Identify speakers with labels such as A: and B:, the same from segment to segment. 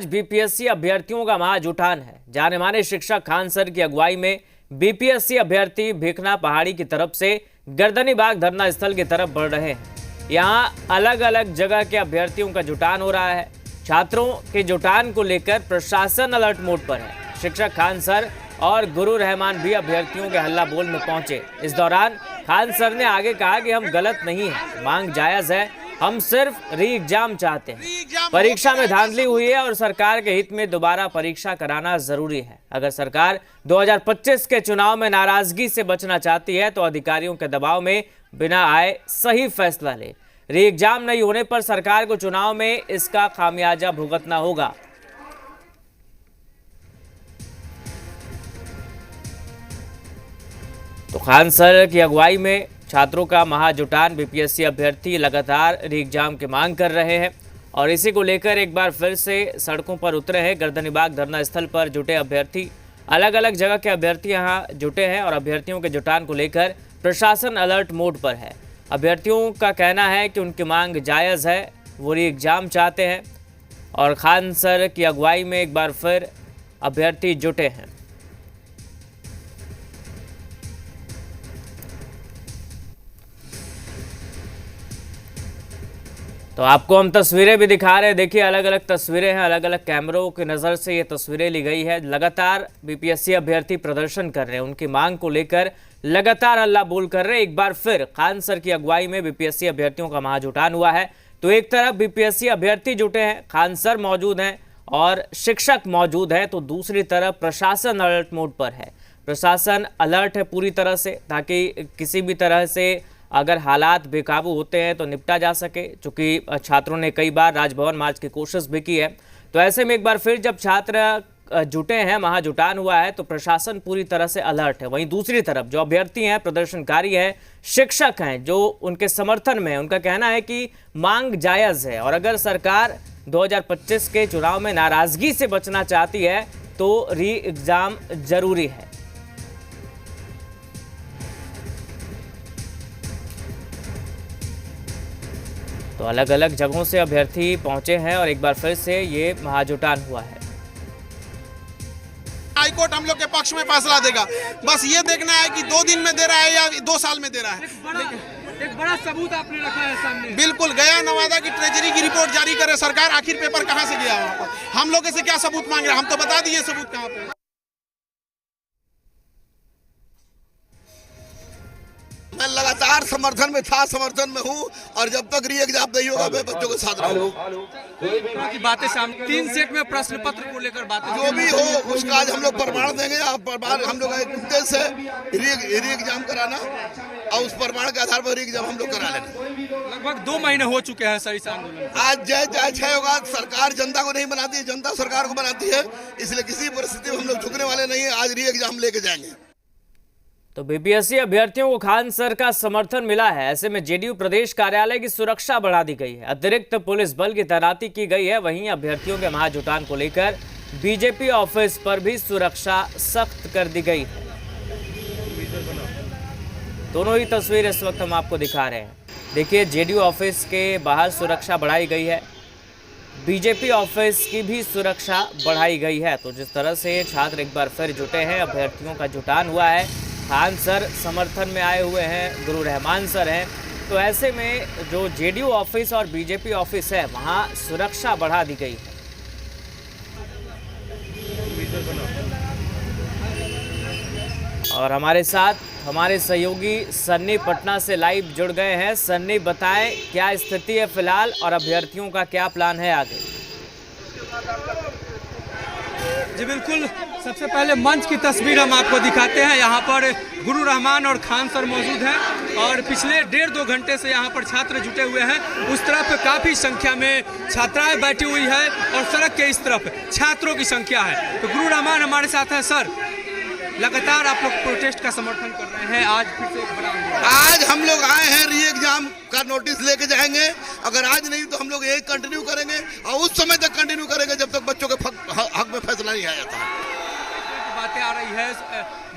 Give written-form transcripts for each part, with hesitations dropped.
A: BPSC अभ्यर्थियों का महाजुटान है। जाने माने शिक्षक खान सर की अगुवाई में बीपीएससी अभ्यर्थी भिखना पहाड़ी की तरफ से गर्दनीबाग धरना स्थल की तरफ बढ़ रहे हैं। यहां अलग अलग जगह के अभ्यर्थियों का जुटान हो रहा है। छात्रों के जुटान को लेकर प्रशासन अलर्ट मोड पर है। शिक्षक खान सर और गुरु रहमान भी अभ्यर्थियों के हल्ला बोल में पहुंचे। इस दौरान खान सर ने आगे कहा कि हम गलत नहीं हैं, मांग जायज है, हम सिर्फ री एग्जाम चाहते हैं। परीक्षा में धांधली हुई है और सरकार के हित में दोबारा परीक्षा कराना जरूरी है। अगर सरकार 2025 के चुनाव में नाराजगी से बचना चाहती है तो अधिकारियों के दबाव में बिना आए सही फैसला ले। री एग्जाम नहीं होने पर सरकार को चुनाव में इसका खामियाजा भुगतना होगा। तो खान सर की अगुवाई में छात्रों का महाजुटान, बीपीएससी अभ्यर्थी लगातार री एग्जाम की मांग कर रहे हैं और इसी को लेकर एक बार फिर से सड़कों पर उतरे हैं। गर्दनीबाग धरना स्थल पर जुटे अभ्यर्थी, अलग अलग जगह के अभ्यर्थी यहां जुटे हैं और अभ्यर्थियों के जुटान को लेकर प्रशासन अलर्ट मोड पर है। अभ्यर्थियों का कहना है कि उनकी मांग जायज़ है, वो री एग्जाम चाहते हैं और खान सर की अगुवाई में एक बार फिर अभ्यर्थी जुटे हैं। तो आपको हम तस्वीरें भी दिखा रहे हैं। देखिए, अलग अलग तस्वीरें हैं, अलग अलग कैमरों की नज़र से ये तस्वीरें ली गई है। लगातार बीपीएससी अभ्यर्थी प्रदर्शन कर रहे हैं, उनकी मांग को लेकर लगातार हल्ला बोल कर रहे हैं। एक बार फिर खान सर की अगुवाई में बीपीएससी अभ्यर्थियों का महाजुटान हुआ है। तो एक तरफ बीपीएससी अभ्यर्थी जुटे हैं, खान सर मौजूद हैं और शिक्षक मौजूद हैं, तो दूसरी तरफ प्रशासन अलर्ट मोड पर है। प्रशासन अलर्ट है पूरी तरह से, ताकि किसी भी तरह से अगर हालात बेकाबू होते हैं तो निपटा जा सके। चूँकि छात्रों ने कई बार राजभवन मार्च की कोशिश भी की है, तो ऐसे में एक बार फिर जब छात्र जुटे हैं, महाजुटान हुआ है, तो प्रशासन पूरी तरह से अलर्ट है। वहीं दूसरी तरफ जो अभ्यर्थी हैं, प्रदर्शनकारी हैं, शिक्षक हैं, जो उनके समर्थन में है, उनका कहना है कि मांग जायज़ है और अगर सरकार 2025 के चुनाव में नाराजगी से बचना चाहती है तो री एग्जाम जरूरी है। तो अलग अलग जगहों से अभ्यर्थी पहुंचे हैं और एक बार फिर से ये महाजुटान हुआ है।
B: हाईकोर्ट हम लोग के पक्ष में फैसला देगा। बस ये देखना है कि 2 दिन में दे रहा है या 2 साल में दे रहा है।
C: एक बड़ा सबूत आपने रखा है सामने।
B: बिल्कुल, गया नवादा की ट्रेजरी की रिपोर्ट जारी करे सरकार, आखिर पेपर कहां से गया वहां पर? हम लोग से क्या सबूत मांग रहे हैं? हम तो बता दिए सबूत कहां पे।
D: मैं लगातार समर्थन में था, समर्थन में हूँ और जब तक री एग्जाम नहीं होगा मैं बच्चों के साथ रहूंगा।
C: की बातें सामने 3 सेट में प्रश्न पत्र को लेकर बातें
D: जो भी हो उसका आज हम लोग प्रमाण देंगे। हम लोग एक उद्देश्य है री एग्जाम कराना और उस प्रमाण के आधार पर री एग्जाम हम लोग करा लेंगे।
C: लगभग 2 महीने हो चुके हैं सर इस आंदोलन।
D: आज जय जय छह होगा। सरकार जनता को नहीं बनाती है, जनता सरकार को बनाती है, इसलिए किसी परिस्थिति में हम लोग झुकने वाले नहीं है। आज री एग्जाम लेके जाएंगे।
A: तो बीपीएससी अभ्यर्थियों को खान सर का समर्थन मिला है। ऐसे में जेडीयू प्रदेश कार्यालय की सुरक्षा बढ़ा दी गई है, अतिरिक्त पुलिस बल की तैनाती की गई है। वहीं अभ्यर्थियों के महाजुटान को लेकर बीजेपी ऑफिस पर भी सुरक्षा सख्त कर दी गई है। दोनों ही तस्वीर इस वक्त हम आपको दिखा रहे हैं। देखिए, जेडीयू ऑफिस के बाहर सुरक्षा बढ़ाई गई है, बीजेपी ऑफिस की भी सुरक्षा बढ़ाई गई है। तो जिस तरह से छात्र एक बार फिर जुटे हैं, अभ्यर्थियों का जुटान हुआ है, खान सर समर्थन में आए हुए हैं, गुरु रहमान सर हैं, तो ऐसे में जो जेडीयू ऑफिस और बीजेपी ऑफिस है वहां सुरक्षा बढ़ा दी गई है। और हमारे साथ हमारे सहयोगी सन्नी पटना से लाइव जुड़ गए हैं। सन्नी, बताएं क्या स्थिति है फिलहाल और अभ्यर्थियों का क्या प्लान है आगे?
C: जी बिल्कुल, सबसे पहले मंच की तस्वीर हम आपको दिखाते हैं। यहाँ पर गुरु रहमान और खान सर मौजूद हैं और पिछले 1.5-2 घंटे से यहाँ पर छात्र जुटे हुए हैं। उस तरफ काफ़ी संख्या में छात्राएं बैठी हुई है और सड़क के इस तरफ छात्रों की संख्या है। तो गुरु रहमान हमारे साथ है। सर, लगातार आप लोग प्रोटेस्ट का समर्थन कर रहे हैं, आज फिर से एक बड़ा
D: आज हम लोग आए हैं, री एग्जाम का नोटिस लेके जाएंगे। अगर आज नहीं तो हम लोग यही कंटिन्यू करेंगे और उस समय तक कंटिन्यू करेंगे जब तक बच्चों के हक में फैसला नहीं आ जाता।
C: बातें आ रही है,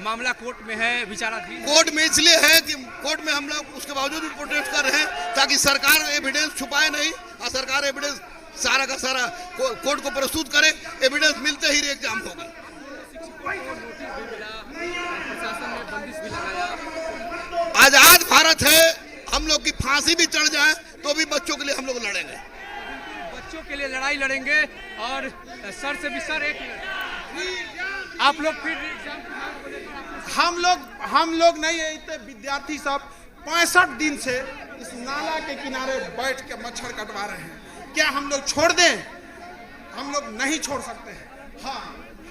C: मामला कोर्ट में है, विचाराधीन
D: कोर्ट में इसलिए है कि कोर्ट में हम लोग उसके बावजूद भी प्रोटेस्ट कर रहे हैं ताकि सरकार एविडेंस छुपाए नहीं और सरकार एविडेंस सारा का सारा कोर्ट को प्रस्तुत करें, एविडेंस मिलते ही री एग्जाम होगी। आजाद भारत है, हम लोग की फांसी भी चढ़ जाए तो भी बच्चों के लिए हम लोग लड़ेंगे,
C: बच्चों के लिए लड़ाई लड़ेंगे। और सर से भी सर एक आप लोग फिर
B: हम लोग नहीं है, इतने विद्यार्थी सब 65 दिन से इस नाला के किनारे बैठ के मच्छर कटवा रहे हैं। क्या हम लोग छोड़ दें? हम लोग नहीं छोड़ सकते हैं। हाँ,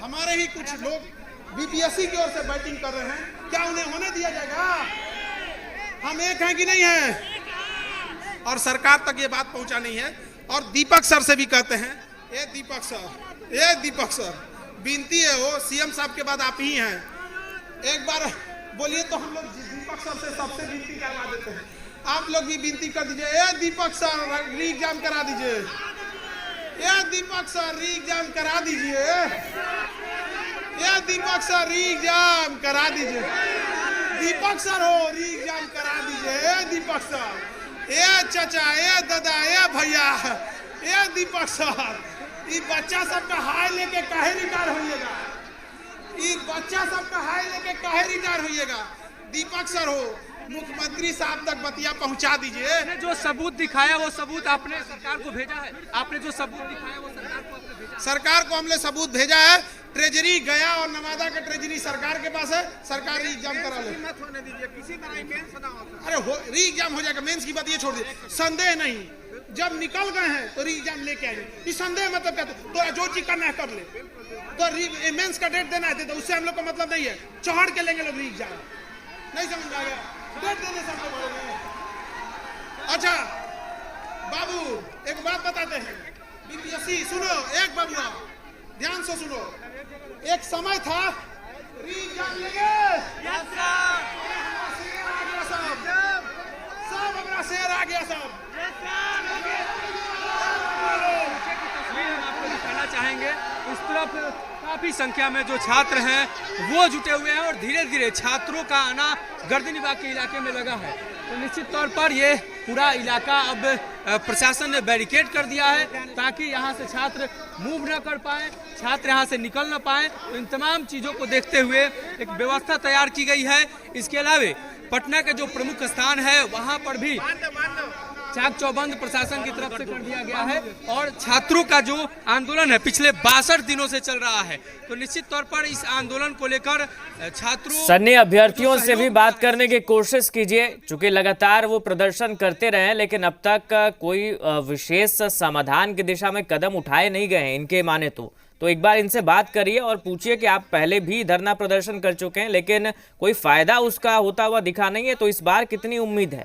B: हमारे ही कुछ लोग बीपीएससी की ओर से बैटिंग कर रहे हैं, क्या उन्हें होने दिया जाएगा? हम एक हैं कि नहीं हैं? और सरकार तक ये बात पहुंचा नहीं है। और दीपक सर से भी कहते हैं, ए दीपक सर विनती है, वो सीएम साहब के बाद आप ही हैं, एक बार बोलिए तो हम लोग दीपक सर से सबसे विनती करवा देते हैं। आप लोग भी विनती कर दीजिए, ए दीपक सर री एग्जाम करा दीजिए, ए दीपक सर री एग्जाम करा दीजिए, ए दीपक सर री एग्जाम करा दीजिए, दीपक सर हो री एग्जाम करा दीजिए, ए दीपक सर, ए चाचा, ए दादा, ए भैया, ए दीपक सर, ये बच्चा सबका हाय लेके काहे रिटायर होइएगा? ये बच्चा सबका हाय लेके काहे रिटायर होइएगा? दीपक सर हो, मुख्यमंत्री साहब तक बतिया पहुंचा दीजिए।
C: आपने जो सबूत दिखाया वो सबूत आपने सरकार को भेजा है? आपने जो सबूत दिखाया वो सरकार को आपने भेजा?
B: सरकार को हमने सबूत भेजा है। ट्रेजरी गया और नवादा का ट्रेजरी सरकार के पास है, सरकार री एग्जाम करा ले।
E: मत होने दीजिए, किसी तरह मेंस ना हो।
B: अरे री एग्जाम हो जाएगा, मेंस की बात ये छोड़ दीजिए, संदेह नहीं। जब निकल गए हैं तो री एग्जाम लेके आएंगे। इस संदेह मतलब क्या? तो जो चीज करना है कर ले, तो मेंस का डेट देना है तो उससे हम लोग को मतलब नहीं है। चढ़ के लेंगे लोग री एग्जाम, नहीं समझ में आ गया? डेट देने से हम लोग बोलेंगे। अच्छा बाबू, एक बात बताते हैं, बीपीएससी सुनो, एक बाबू ध्यान से सुनो, एक समय था री एग्जाम लेंगे, सब हमारा शेर आ गया सब।
C: तस्वीर हम आपको दिखाना चाहेंगे। इस तरफ काफी संख्या में जो छात्र हैं वो जुटे हुए हैं और धीरे धीरे छात्रों का आना गर्दनीबाग के इलाके में लगा है। तो निश्चित तौर पर ये पूरा इलाका अब प्रशासन ने बैरिकेड कर दिया है ताकि यहाँ से छात्र मूव न कर पाए, छात्र यहाँ से निकल न पाए। तो इन तमाम चीज़ों को देखते हुए एक व्यवस्था तैयार की गई है। इसके अलावे पटना के जो प्रमुख स्थान है वहाँ पर भी चाक चौबंद प्रशासन की तरफ से कर दिया गया है और छात्रों का जो आंदोलन है पिछले 62 दिनों से चल रहा है। तो निश्चित तौर पर इस आंदोलन को लेकर छात्रों
A: सन्नी अभ्यर्थियों से भी बात करने की कोशिश कीजिए, चूंकि लगातार वो प्रदर्शन करते रहे लेकिन अब तक कोई विशेष समाधान की दिशा में कदम उठाए नहीं गए हैं इनके माने तो एक बार इनसे बात करिए और पूछिए कि आप पहले भी धरना प्रदर्शन कर चुके हैं लेकिन कोई फायदा उसका होता हुआ दिखा नहीं है, तो इस बार कितनी उम्मीद है?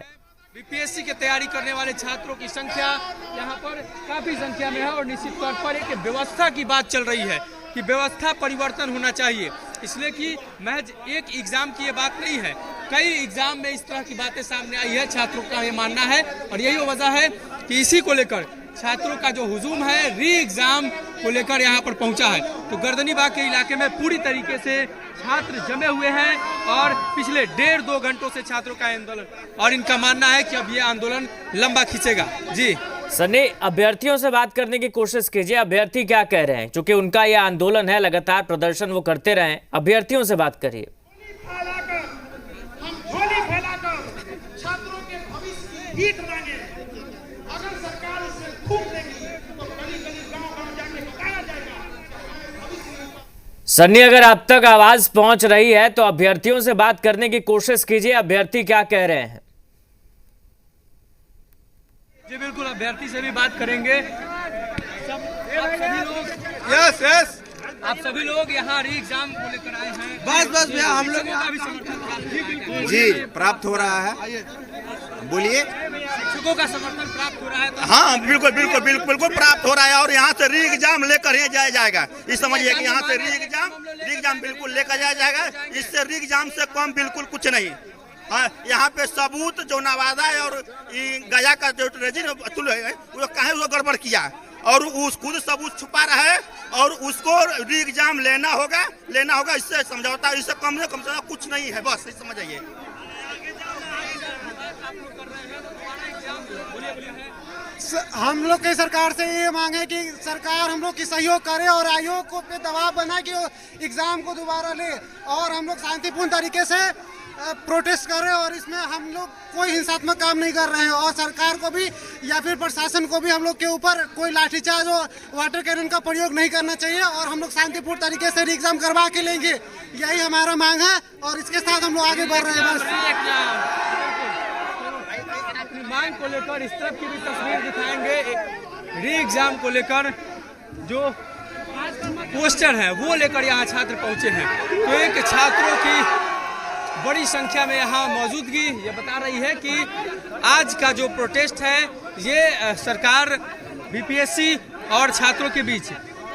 C: बीपीएससी की तैयारी करने वाले छात्रों की संख्या यहाँ पर काफी संख्या में है और निश्चित तौर पर एक व्यवस्था की बात चल रही है कि व्यवस्था परिवर्तन होना चाहिए, इसलिए कि महज एक एग्जाम की ये बात नहीं है, कई एग्जाम में इस तरह की बातें सामने आई है, छात्रों का ये मानना है। और यही वजह है कि इसी को लेकर छात्रों का जो हुजूम है री एग्जाम को लेकर यहाँ पर पहुंचा है। तो गर्दनीबाग के इलाके में पूरी तरीके से छात्र जमे हुए हैं और पिछले 1.5-2 घंटों से छात्रों का आंदोलन, और इनका मानना है कि अब ये आंदोलन लंबा खींचेगा। जी
A: सन्नी, अभ्यर्थियों से बात करने की कोशिश कीजिए, अभ्यर्थी क्या कह रहे हैं, क्योंकि उनका यह आंदोलन है, लगातार प्रदर्शन वो करते रहे। अभ्यर्थियों से बात करिए।
B: हम झोली फैलाकर छात्रों के भविष्य की जीत मांगे, अगर सरकार इससे खूब देगी तो गली-गली गांव-गांव जाके बताया जाएगा।
A: सन्नी, अगर अब तक आवाज पहुंच रही है तो अभ्यर्थियों से बात करने की कोशिश कीजिए, अभ्यर्थी क्या कह रहे हैं?
C: जी बिल्कुल, अभ्यर्थी से भी बात करेंगे। आप सभी लोग यहाँ री एग्जाम को लेकर आए हैं।
E: बस भैया, हम लोग
C: का भी समर्थन
E: जी प्राप्त हो रहा है। बोलिए।
C: शिक्षकों का समर्थन प्राप्त हो रहा है तो
F: हाँ बिल्कुल बिल्कुल बिल्कुल बिल्कुल प्राप्त हो रहा है और यहाँ से री एग्जाम लेकर ही जाया जाएगा। इस समझिए कि यहाँ से री एग्जाम बिल्कुल लेकर जाया जाएगा। इससे री एग्जाम से कम बिल्कुल कुछ नहीं। हाँ, यहाँ पे सबूत जो नवादा है और गया का जो ट्रेजरी अतुल है वो कहे वो गड़बड़ किया और उस खुद सबूत छुपा रहा है और उसको री एग्जाम लेना होगा। इससे समझौता, इससे कम से कम कुछ नहीं है, बस इस समझ आइए।
G: हम लोग की सरकार से ये मांगे कि सरकार हम लोग की सहयोग करे और आयोग को पे दबाव बनाए कि वो एग्ज़ाम को दोबारा ले और हम लोग शांतिपूर्ण तरीके से प्रोटेस्ट कर रहे हैं और इसमें हम लोग कोई हिंसात्मक काम नहीं कर रहे हैं और सरकार को भी या फिर प्रशासन को भी हम लोग के ऊपर कोई लाठीचार्ज और वाटर कैनन का प्रयोग नहीं करना चाहिए और हम लोग शांतिपूर्ण तरीके से एग्जाम करवा के लेंगे, यही हमारा मांग है और इसके साथ हम लोग आगे बढ़ रहे हैं। बस
C: अपनी मांग को लेकर इस तरफ की भी तस्वीर दिखाएंगे, री एग्जाम को लेकर जो पोस्टर है वो लेकर यहाँ छात्र पहुंचे हैं। तो एक छात्रों की बड़ी संख्या में यहाँ मौजूदगी ये बता रही है कि आज का जो प्रोटेस्ट है ये सरकार बीपीएससी और छात्रों के बीच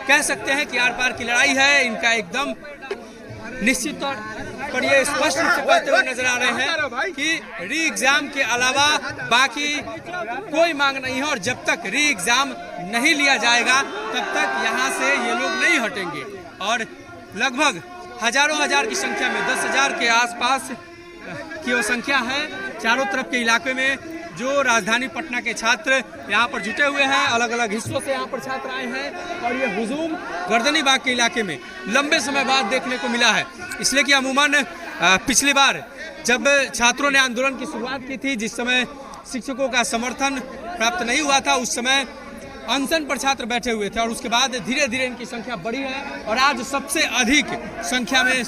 C: कह सकते हैं कि आर पार की लड़ाई है। इनका एकदम निश्चित तौर पर ये स्पष्ट रूप से कहते हुए नजर आ रहे हैं कि री एग्जाम के अलावा बाकी कोई मांग नहीं है और जब तक री एग्जाम नहीं लिया जाएगा तब तक यहाँ से ये लोग नहीं हटेंगे। और लगभग हजारों हजार की संख्या में 10,000 के आसपास की वो संख्या है चारों तरफ के इलाके में जो राजधानी पटना के छात्र यहाँ पर जुटे हुए हैं। अलग अलग हिस्सों से यहाँ पर छात्र आए हैं और ये हुजूम गर्दनी बाग के इलाके में लंबे समय बाद देखने को मिला है, इसलिए कि अमूमन पिछली बार जब छात्रों ने आंदोलन की शुरुआत की थी, जिस समय शिक्षकों का समर्थन प्राप्त नहीं हुआ था, उस समय अनशन पर छात्र बैठे हुए थे और उसके बाद धीरे धीरे इनकी संख्या बढ़ी है और आज सबसे अधिक संख्या में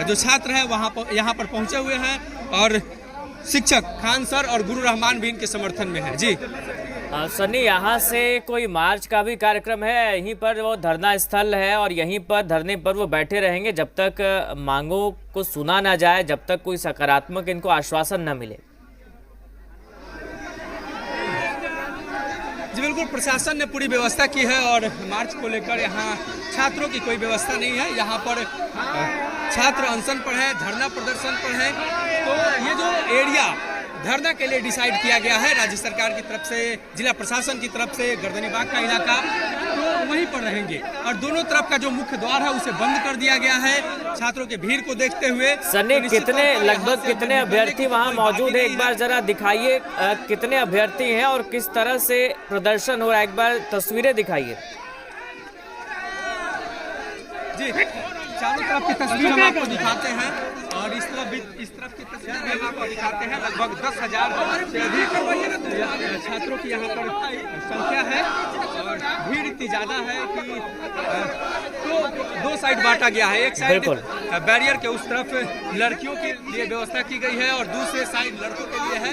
C: जो छात्र हैं वहाँ पर यहाँ पर पहुँचे हुए हैं और शिक्षक खान सर और गुरु रहमान भी इनके समर्थन में है। जी
A: सन्नी, यहाँ से कोई मार्च का भी कार्यक्रम है? यहीं पर वो धरना स्थल है और यहीं पर धरने पर वो बैठे रहेंगे जब तक मांगों को सुना ना जाए, जब तक कोई सकारात्मक इनको आश्वासन न मिले।
C: जी बिल्कुल, प्रशासन ने पूरी व्यवस्था की है और मार्च को लेकर यहाँ छात्रों की कोई व्यवस्था नहीं है। यहाँ पर छात्र अनशन पर है, धरना प्रदर्शन पर है। तो ये जो एरिया धरना के लिए डिसाइड किया गया है राज्य सरकार की तरफ से, जिला प्रशासन की तरफ से, गर्दनी बाग का इलाका, तो वहीं पर रहेंगे और दोनों तरफ का जो मुख्य द्वार है उसे बंद कर दिया गया है छात्रों के भीड़ को देखते हुए।
A: सन्नी, कितने लगभग कितने अभ्यर्थी वहां मौजूद है? एक बार जरा दिखाइए कितने अभ्यर्थी हैं और किस तरह से प्रदर्शन हो रहा है, एक बार तस्वीरें दिखाइए।
C: जी चारों तरफ की तस्वीर हम आपको दिखाते हैं और इस तरफ की तस्वीर भी हम आपको दिखाते हैं। लगभग 10,000 से अधिक छात्रों की यहाँ पर संख्या है और भीड़ इतनी ज्यादा है कि तो दो साइड बांटा गया है। एक साइड बैरियर के उस तरफ लड़कियों के लिए व्यवस्था की गई है और दूसरे साइड लड़कों के लिए है।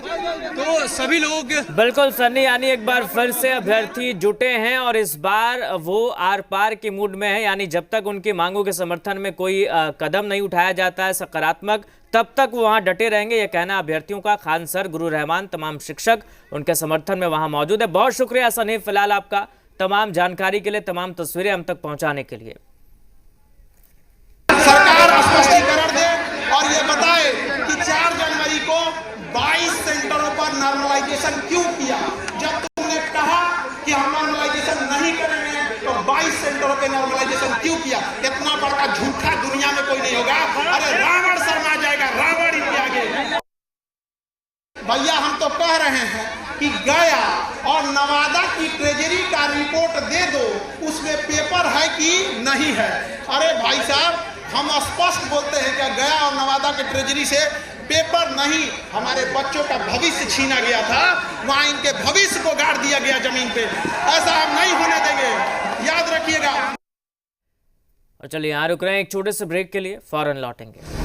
C: तो सभी लोग
A: बिल्कुल सन्नी, यानी एक बार फिर से अभ्यर्थी जुटे हैं और इस बार वो आर पार के मूड में है, यानी जब तक उनकी मांगों के समर्थन में कोई कदम नहीं उठाया जाता है सकारात्मक, तब तक वो वहां डटे रहेंगे, ये कहना अभ्यर्थियों का। खान सर, गुरु रहमान, तमाम शिक्षक उनके समर्थन में वहां मौजूद है। बहुत शुक्रिया सनी फिलहाल आपका तमाम जानकारी के लिए, तमाम तस्वीरें हम तक पहुंचाने के लिए।
B: सरकार स्पष्टीकरण दे और ये बताए कि 4 जनवरी को 22 सेंटरों पर नॉर्मलाइजेशन क्यों किया। जब तुमने कहा कि हम नॉर्मलाइजेशन नहीं करेंगे तो 22 सेंटरों पे नॉर्मलाइजेशन क्यों किया? इतना बड़ा झूठा दुनिया में कोई नहीं होगा। अरे रावण शर्मा जाएगा, रावण इनके आगे। भैया हम तो कह रहे हैं कि गया और नवादा की ट्रेजरी का रिपोर्ट दे दो, उसमें पेपर है कि नहीं है। अरे भाई साहब, हम स्पष्ट बोलते हैं कि गया और नवादा के ट्रेजरी से पेपर नहीं, हमारे बच्चों का भविष्य छीना गया था, वहां इनके भविष्य को गाड़ दिया गया जमीन पे। ऐसा हम नहीं होने देंगे, याद रखिएगा।
A: और चलिए यहाँ रुक रहे हैं एक छोटे से ब्रेक के लिए, फौरन लौटेंगे।